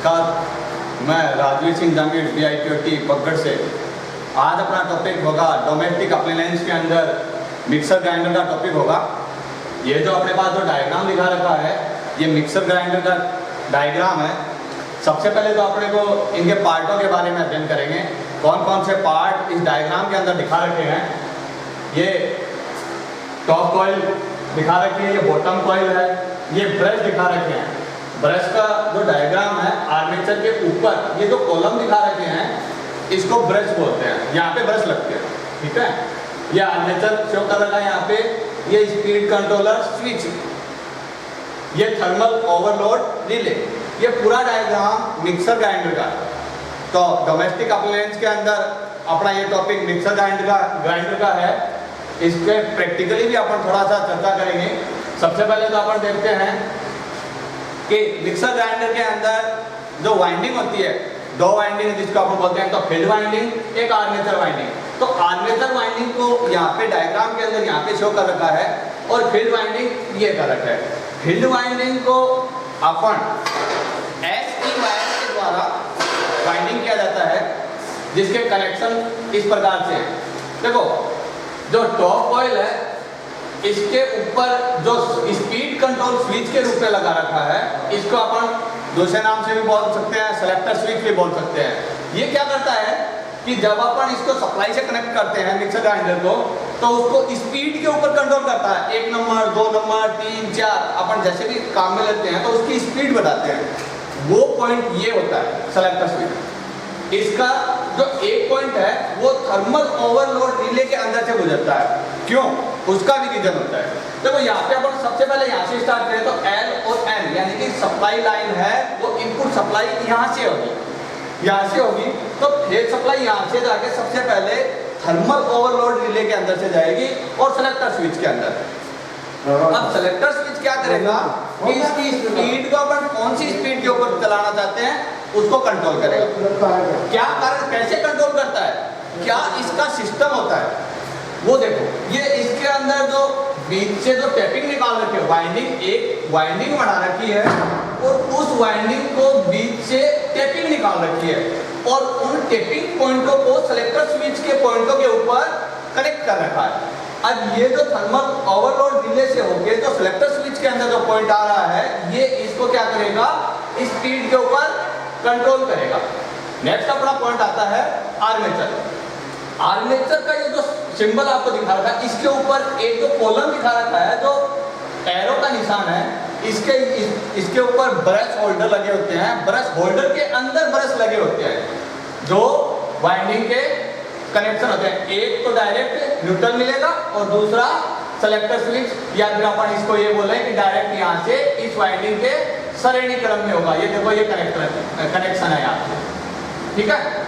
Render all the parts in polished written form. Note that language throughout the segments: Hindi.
नमस्कार, मैं राजवीर सिंह जांगीर DITOT पगगढ़ से। आज अपना टॉपिक होगा डोमेस्टिक अप्लायंस के अंदर मिक्सर ग्राइंडर का टॉपिक होगा। ये जो अपने पास जो डायग्राम दिखा रखा है ये मिक्सर ग्राइंडर का डायग्राम है। सबसे पहले तो अपने को इनके पार्टों के बारे में अध्ययन करेंगे, कौन कौन से पार्ट इस डायग्राम के अंदर दिखा रखे हैं। ये टॉप कॉइल दिखा रखी है, ये बॉटम कॉइल है, ये ब्रश दिखा रखे हैं। ब्रश का जो डायग्राम है आर्मेचर के ऊपर ये जो कॉलम दिखा रखे हैं इसको ब्रश बोलते हैं, यहाँ पे ब्रश लगते हैं, ठीक है। ये आर्मेचर शो कर रखा है यहाँ पे, ये स्पीड कंट्रोलर स्विच, ये थर्मल ओवरलोड रिले, ये पूरा डायग्राम मिक्सर ग्राइंडर का। तो डोमेस्टिक अप्लायंस के अंदर अपना ये टॉपिक मिक्सर ग्राइंडर का है। इसके प्रैक्टिकली भी अपन थोड़ा सा चर्चा करेंगे। सबसे पहले तो अपन देखते हैं कि मिक्सर ग्राइंडर के अंदर जो वाइंडिंग होती है, दो वाइंडिंग जिसको अपन बोलते हैं, तो फील्ड वाइंडिंग, एक आर्मेचर वाइंडिंग। तो आर्मेचर वाइंडिंग को यहाँ पे डायग्राम के अंदर यहाँ पे शो कर रखा है और फील्ड वाइंडिंग ये कर रखा है। फील्ड वाइंडिंग को अपन SE वायर के द्वारा वाइंडिंग किया जाता है, जिसके कनेक्शन इस प्रकार से है। देखो, जो टॉप कॉइल है इसके ऊपर जो स्पीड कंट्रोल स्विच के रूप में लगा रखा है, इसको अपन दूसरे नाम से भी बोल सकते हैं, सेलेक्टर स्विच भी बोल सकते हैं। ये क्या करता है कि जब अपन इसको सप्लाई से कनेक्ट करते हैं मिक्सर ग्राइंडर को, तो उसको स्पीड के ऊपर कंट्रोल करता है। 1 नंबर, 2 नंबर, 3, 4 अपन जैसे भी काम में लेते हैं तो उसकी स्पीड बताते हैं। वो पॉइंट ये होता है सेलेक्टर स्विच। इसका जो एक पॉइंट है वो थर्मल ओवरलोड रिले के अंदर से गुजरता है। क्यों? उसका भी रीजन होता है। देखो, यहाँ पे अपन सबसे पहले यहाँ से स्टार्ट करें तो L और N यानी कि सप्लाई लाइन है, वो इनपुट सप्लाई यहाँ से होगी, यहाँ से होगी। तो फेज सप्लाई यहाँ से जाके सबसे पहले थर्मल ओवरलोड रिले के अंदर से जाएगी और सेलेक्टर स्विच के अंदर। अब सेलेक्टर स्विच क्या करेगा कि इसकी स्पीड को अपन कौन सी स्पीड के ऊपर चलाना चाहते हैं उसको कंट्रोल करेगा। क्या कारण, कैसे कंट्रोल करता है, क्या इसका सिस्टम होता है वो देखो। ये इसके अंदर जो बीच से जो टेपिंग निकाल रखी है, वाइंडिंग, एक वाइंडिंग बना रखी है और उस वाइंडिंग को बीच से टेपिंग निकाल रखी है और उन टेपिंग पॉइंटों को सेलेक्टर स्विच के पॉइंटों के ऊपर कनेक्ट कर रखा है। अब ये जो थर्मल ओवरलोड रिले से होके जो सेलेक्टर स्विच के अंदर जो पॉइंट आ रहा है, ये इसको क्या करेगा, स्पीड के ऊपर कंट्रोल करेगा। नेक्स्ट अपना पॉइंट आता है आर्मेचर। आर्मेचर का ये जो सिंबल आपको दिखा रखा है, इसके ऊपर एक जो कॉलम दिखा रखा है जो एरो का निशान है, इसके ऊपर ब्रश होल्डर लगे होते हैं। ब्रश होल्डर के अंदर ब्रश लगे होते हैं जो वाइंडिंग के कनेक्शन होते हैं। एक तो डायरेक्ट न्यूट्रल मिलेगा और दूसरा सेलेक्टर स्विच, या फिर अपन इसको ये बोले कि डायरेक्ट यहाँ से इस वाइंडिंग के श्रेणी क्रम में होगा। ये देखो, ये कनेक्शन है यहाँ पे, ठीक है।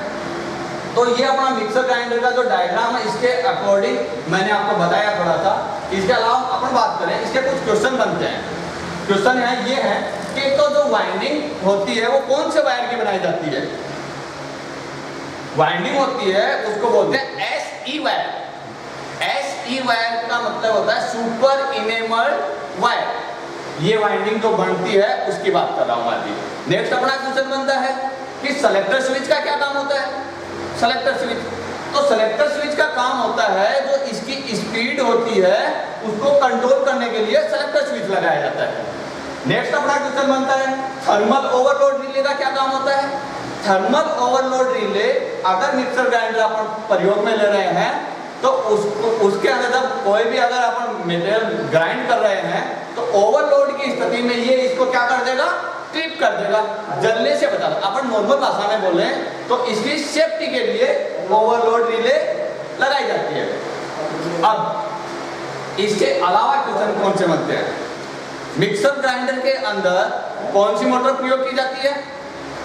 तो ये अपना मिक्सर ग्राइंडर का जो डायग्राम है, इसके अकॉर्डिंग मैंने आपको बताया थोड़ा सा। इसके अलावा अपन बात करें, इसके कुछ क्वेश्चन बनते हैं। क्वेश्चन है ये है कि तो जो वाइंडिंग होती है वो कौन से वायर की बनाई जाती है। वाइंडिंग होती है उसको बोलते हैं SE वायर। SE वायर का मतलब होता है सुपर इनेमल्ड वायर। ये वाइंडिंग जो बनती है उसकी बात कर रहा हूँ अभी। नेक्स्ट अपना क्वेश्चन बनता है कि सेलेक्टर स्विच का क्या काम होता है। सेलेक्टर स्विच, तो सेलेक्टर स्विच का काम होता है जो इसकी स्पीड होती है उसको कंट्रोल करने के लिए सेलेक्टर स्विच लगाया जाता है। नेक्स्ट अपना क्वेश्चन बनता है थर्मल ओवरलोड रिले का क्या काम होता है। थर्मल ओवरलोड रिले अगर मिक्सर ग्राइंडर अपन प्रयोग में ले रहे हैं तो उसके अंदर जब कोई भी अगर अपन मटेरियल ग्राइंड कर रहे हैं तो ओवरलोड की स्थिति में ये इसको क्या कर देगा, ट्रिप कर देगा, जलने से बचा। अपन नॉर्मल भाषा में बोले तो इसकी सेफ्टी के लिए ओवरलोड रिले लगाई जाती है। अब इसके अलावा क्वेश्चन कौन से बनते हैं। मिक्सर ग्राइंडर के अंदर कौन सी मोटर प्रयोग की जाती है,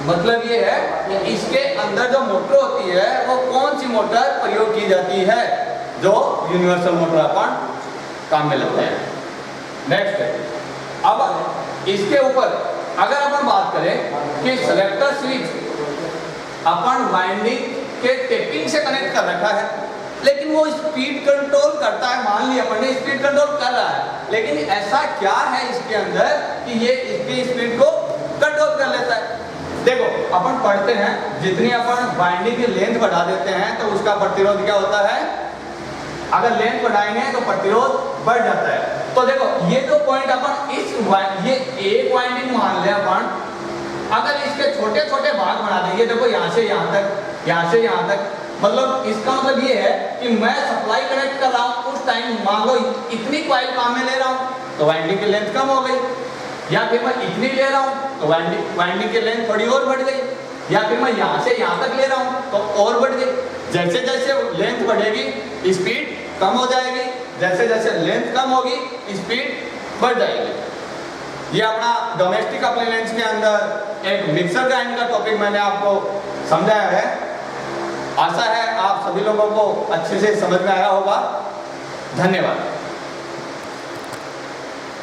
मतलब ये है कि इसके अंदर जो मोटर होती है वो कौन सी मोटर प्रयोग की जाती है, जो यूनिवर्सल मोटर अपन काम में लेते हैं। नेक्स्ट, अब इसके ऊपर अगर अपन बात करें कि सेलेक्टर स्विच अपन वाइंडिंग के टेपिंग से कनेक्ट कर रखा है, लेकिन वो स्पीड कंट्रोल करता है। मान लिया अपन ने स्पीड कंट्रोल कर रहा है, लेकिन ऐसा क्या है इसके अंदर कि ये इसकी स्पीड को कंट्रोल कर लेता है। देखो अपन पढ़ते हैं जितनी अपन बाइंडिंग की लेंथ बढ़ा देते हैं तो उसका प्रतिरोध क्या होता है, अगर लेंथ बढ़ाएंगे तो प्रतिरोध बढ़ जाता है। तो देखो ये जो पॉइंट अपन ये एक वाइंडिंग मान ले अपन, अगर इसके छोटे छोटे भाग बना देंगे, देखो यहाँ से यहाँ तक, यहाँ से यहाँ तक, मतलब इसका मतलब ये है कि मैं सप्लाई कनेक्ट कर रहा हूँ उस टाइम मान लो इतनी कॉइल काम में ले रहा हूँ तो वाइंडिंग की लेंथ कम हो गई, या फिर मैं इतनी ले रहा हूँ तो वाइंडिंग की लेंथ थोड़ी और बढ़ गई, या फिर मैं यहाँ से यहाँ तक ले रहा हूँ तो और बढ़ गई। जैसे जैसे लेंथ बढ़ेगी स्पीड कम हो जाएगी, जैसे जैसे लेंथ कम होगी स्पीड बढ़ जाएगी। ये अपना डोमेस्टिक अप्लायंस के अंदर एक मिक्सर ग्राइंडर का टॉपिक मैंने आपको समझाया है। आशा है आप सभी लोगों को अच्छे से समझ में आया होगा। धन्यवाद।